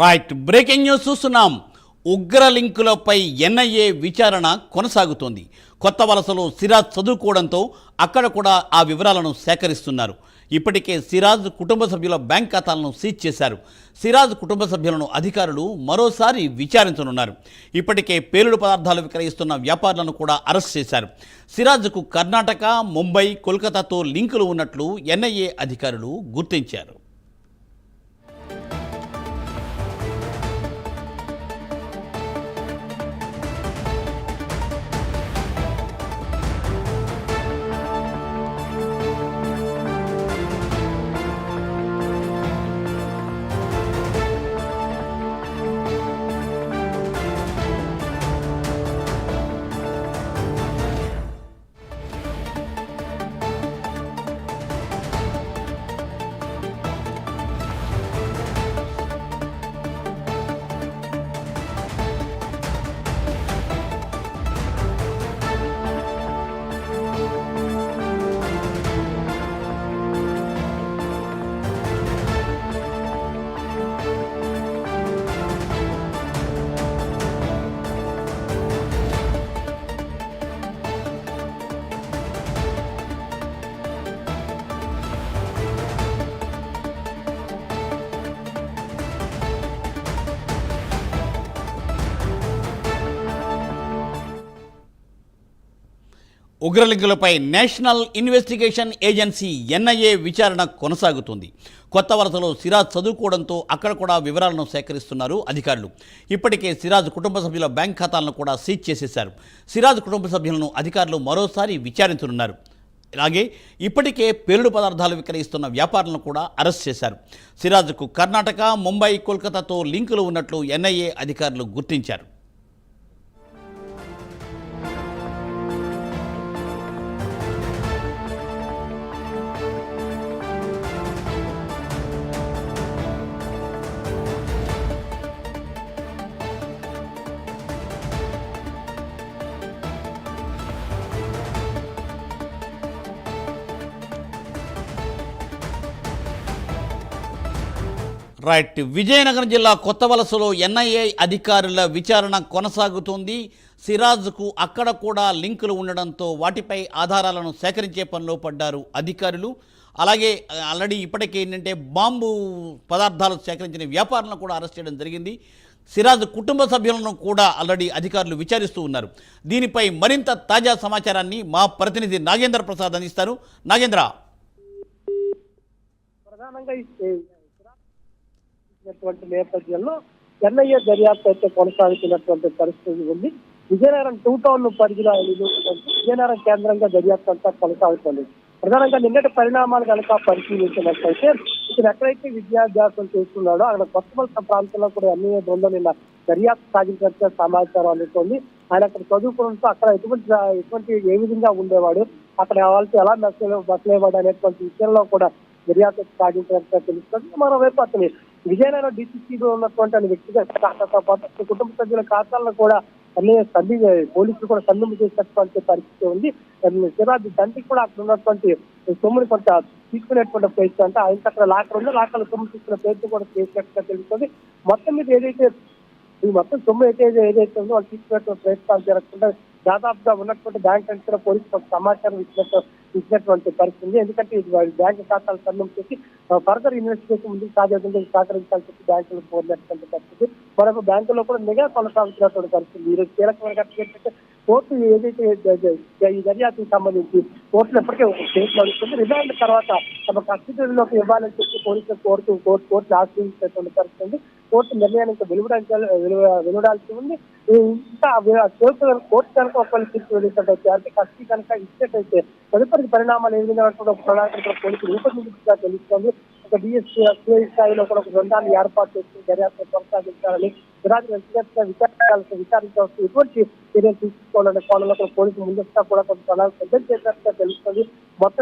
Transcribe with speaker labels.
Speaker 1: Right, breaking news చూస్తున్నాం. ఉగ్ర లింకులపై NIA విచారణ కొనసాగుతోంది. కొత్త వలసలో సిరాజ్ చదువుకోవడంతో అక్కడ కూడా ఆ వివరాలను సేకరిస్తున్నారు. ఇప్పటికే సిరాజ్ కుటుంబ సభ్యుల బ్యాంక్ ఖాతాలను సీజ్ చేశారు. సిరాజ్ కుటుంబ సభ్యులను అధికారులు మరోసారి విచారించనున్నారు. ఇప్పటికే పేలుడు పదార్థాలు విక్రయిస్తున్న వ్యాపారులను కూడా అరెస్ట్ చేశారు. సిరాజ్కు కర్ణాటక, ముంబై, కోల్కతాతో లింకులు ఉన్నట్లు ఎన్ఐఏ అధికారులు గుర్తించారు. ఉగ్రలింకులపై నేషనల్ ఇన్వెస్టిగేషన్ ఏజెన్సీ ఎన్ఐఏ విచారణ కొనసాగుతుంది. కొత్త వలసలో సిరాజ్ చదువుకోవడంతో అక్కడ కూడా వివరాలను సేకరిస్తున్నారు అధికారులు. ఇప్పటికే సిరాజ్ కుటుంబ సభ్యుల బ్యాంక్ ఖాతాలను కూడా సీజ్ చేసేశారు. సిరాజ్ కుటుంబ సభ్యులను అధికారులు మరోసారి విచారించనున్నారు. అలాగే ఇప్పటికే పేలుడు పదార్థాలు విక్రయిస్తున్న వ్యాపారులను కూడా అరెస్ట్ చేశారు. సిరాజ్కు కర్ణాటక, ముంబై, కోల్కతాతో లింకులు ఉన్నట్లు ఎన్ఐఏ అధికారులు గుర్తించారు. రైట్, విజయనగరం జిల్లా కొత్త వలసలో ఎన్ఐఏ అధికారుల విచారణ కొనసాగుతుంది. సిరాజ్కు అక్కడ కూడా లింకులు ఉండడంతో వాటిపై ఆధారాలను సేకరించే పనిలో పడ్డారు అధికారులు. అలాగే ఆల్రెడీ ఇప్పటికే ఏంటంటే బాంబు పదార్థాలు సేకరించిన వ్యాపారులను కూడా అరెస్ట్ చేయడం జరిగింది. సిరాజ్ కుటుంబ సభ్యులను కూడా ఆల్రెడీ అధికారులు విచారిస్తూ ఉన్నారు. దీనిపై మరింత తాజా సమాచారాన్ని మా ప్రతినిధి నాగేంద్ర ప్రసాద్ అందిస్తారు. నాగేంద్ర,
Speaker 2: ప్రధానంగా నేపథ్యంలో ఎన్ఐఏ దర్యాప్తు అయితే కొనసాగుతున్నటువంటి పరిస్థితి ఉంది. విజయనగరం 2 టౌన్ పరిధిలో విజయనగరం కేంద్రంగా దర్యాప్తు అంతా కొనసాగుతుంది. ప్రధానంగా నిన్నటి పరిణామాలు కనుక పరిశీలించినట్లయితే ఇక్కడ ఎక్కడైతే విద్యాభ్యాసం చేస్తున్నాడో అక్కడ కొత్త వలస ప్రాంతంలో కూడా ఎన్ఐఏ బృందం నిన్న దర్యాప్తు సాగించినట్టు సమాచారం అందుతోంది. ఆయన అక్కడ చదువుకోవడంతో అక్కడ ఎటువంటి ఏ విధంగా ఉండేవాడు, అక్కడ వాళ్ళకి ఎలా మసలేవాడు అనేటువంటి విషయంలో కూడా దర్యాప్తు సాగించినట్టుగా తెలుస్తుంది. మరోవైపు అతని విజయనగరం డిసిసిలో ఉన్నటువంటి వ్యక్తిగత ఖాతాతో పాటు కుటుంబ సభ్యుల ఖాతాలను కూడా అన్ని పోలీసులు కూడా సందింపు చేసినటువంటి పరిస్థితి ఉంది. సిరాజ్ తండ్రికి కూడా అక్కడ ఉన్నటువంటి సొమ్ముని కొంత తీసుకునేటువంటి ప్రయత్నం అంటే ఆయన అక్కడ లాకర్ ఉందో లాకర్ల సొమ్ము తీసుకునే ప్రయత్నం కూడా చేసినట్టుగా తెలుస్తుంది. మొత్తం మీద ఏదైతే ఈ మొత్తం సొమ్ము ఏదైతే ఉందో వాళ్ళు తీసుకునేటువంటి ప్రయత్నాలు జరగకుండా దాదాపుగా ఉన్నటువంటి బ్యాంక్ నుంచి కూడా పోలీసులకు సమాచారం ఇచ్చినటువంటి పరిస్థితి. ఎందుకంటే ఇది బ్యాంకు ఖాతాలు సంబంధం చేసి ఫర్దర్ ఇన్వెస్టిగేషన్ ముందుకు సాధ్యంగా సహకరించాలని చెప్పి బ్యాంకులు కోరినటువంటి పరిస్థితి. మరొక బ్యాంకులో కూడా నిఘా కొనసాగుతున్నటువంటి పరిస్థితి. ఈరోజు కీలకమైన ఏంటంటే కోర్టు ఏదైతే ఈ దర్యాప్తుకు సంబంధించి కోర్టులు ఎప్పటికే ఒక స్టేట్ నడుస్తుంది. రిమాండ్ తర్వాత తమ కస్టడీలోకి ఇవ్వాలని చెప్పి పోలీసులు కోర్టును ఆశ్రయించినటువంటి పరిస్థితి. కోర్టు నిర్ణయానికి వెలువడాల్సి ఉంది. ఇంకా కోర్టు కనుక ఒకవేళ తీర్పు వెళ్ళినట్టయితే అంటే కస్టడీ కనుక ఇచ్చినట్టయితే తదుపరి పరిణామాలు ఏ విధంగా ఒక ప్రణాళిక పోలీసులు రూపొందించిగా తెలుస్తుంది. ఒక డిఎస్పీ స్థాయిలో కూడా ఒక బృందాన్ని ఏర్పాటు చేసుకుని దర్యాప్తు కొనసాగించాలని, వ్యక్తిగతంగా విచారించవచ్చు, ఎటువంటి చర్యలు తీసుకోవాలనే కోణంలో పోలీసులు ముందస్తు కూడా కొంత ప్రణాళిక సిద్ధం చేసినట్టుగా తెలుస్తుంది. మొత్తం